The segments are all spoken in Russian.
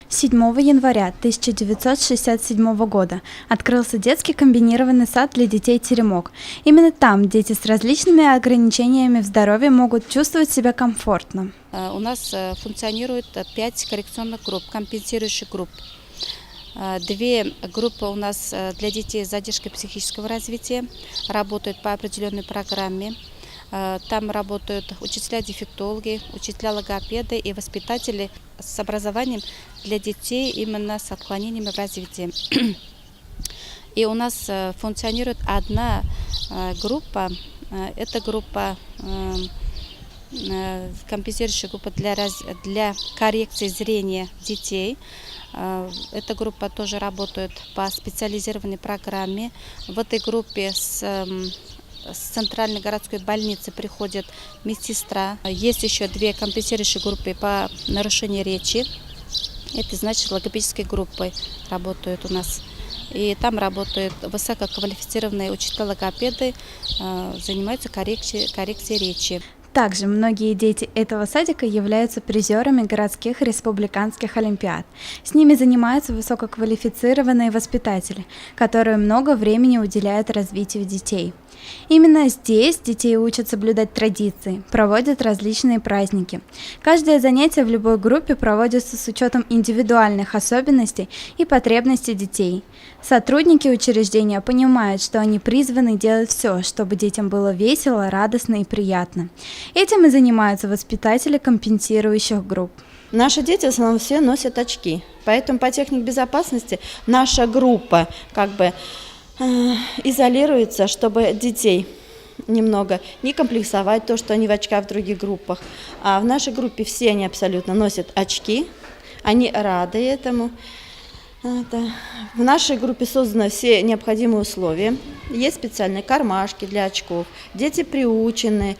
7 января 1967 года открылся детский комбинированный сад для детей «Теремок». Именно там дети с различными ограничениями в здоровье могут чувствовать себя комфортно. У нас функционирует 5 коррекционных групп, компенсирующих групп. 2 группы у нас для детей с задержкой психического развития, работают по определенной программе. Там работают учителя-дефектологи, учителя-логопеды и воспитатели с образованием для детей именно с отклонениями в развитии. И у нас функционирует одна группа, это группа, компенсирующая группа для коррекции зрения детей. Эта группа тоже работает по специализированной программе. В этой группе с центральной городской больницы приходит медсестра. Есть еще 2 компенсирующие группы по нарушению речи. Это значит логопедической группой работают у нас. И там работают высококвалифицированные учителя-логопеды, занимаются коррекцией речи. Также многие дети этого садика являются призерами городских и республиканских олимпиад. С ними занимаются высококвалифицированные воспитатели, которые много времени уделяют развитию детей. Именно здесь детей учат соблюдать традиции, проводят различные праздники. Каждое занятие в любой группе проводится с учетом индивидуальных особенностей и потребностей детей. Сотрудники учреждения понимают, что они призваны делать все, чтобы детям было весело, радостно и приятно. Этим и занимаются воспитатели компенсирующих групп. Наши дети в основном все носят очки, поэтому по технике безопасности наша группа изолируется, чтобы детей немного не комплексовать то, что они в очках в других группах. А в нашей группе все они абсолютно носят очки, они рады этому. В нашей группе созданы все необходимые условия. Есть специальные кармашки для очков. Дети приучены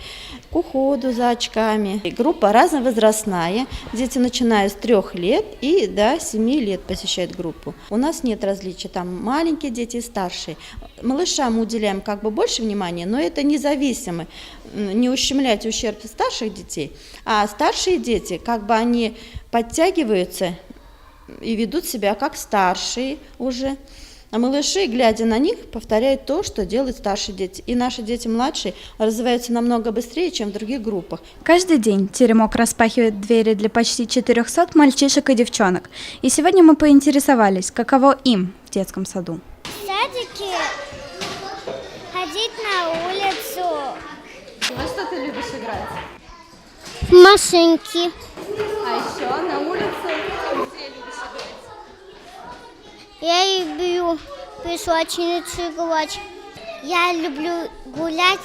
к уходу за очками. Группа разновозрастная. Дети, начиная с 3 лет и до 7 лет, посещают группу. У нас нет различий, там маленькие дети и старшие. Малышам мы уделяем больше внимания, но это независимо. Не ущемлять ущерб старших детей. А старшие дети, они подтягиваются и ведут себя как старшие уже. А малыши, глядя на них, повторяют то, что делают старшие дети. И наши дети младшие развиваются намного быстрее, чем в других группах. Каждый день «Теремок» распахивает двери для почти 400 мальчишек и девчонок. И сегодня мы поинтересовались, каково им в детском саду. В садике ходить на улицу. Во что ты любишь играть? В машинки. А еще на улице? Я люблю песочницу играть. Я люблю гулять,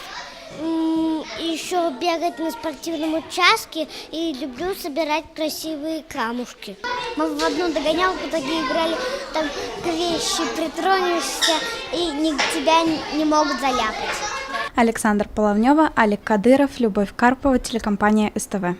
еще бегать на спортивном участке и люблю собирать красивые камушки. Мы в одну догонялку такие играли, там вещи притронешься и тебя не могут заляпать. Александр Половнева, Алик Кадыров, Любовь Карпова, телекомпания СТВ.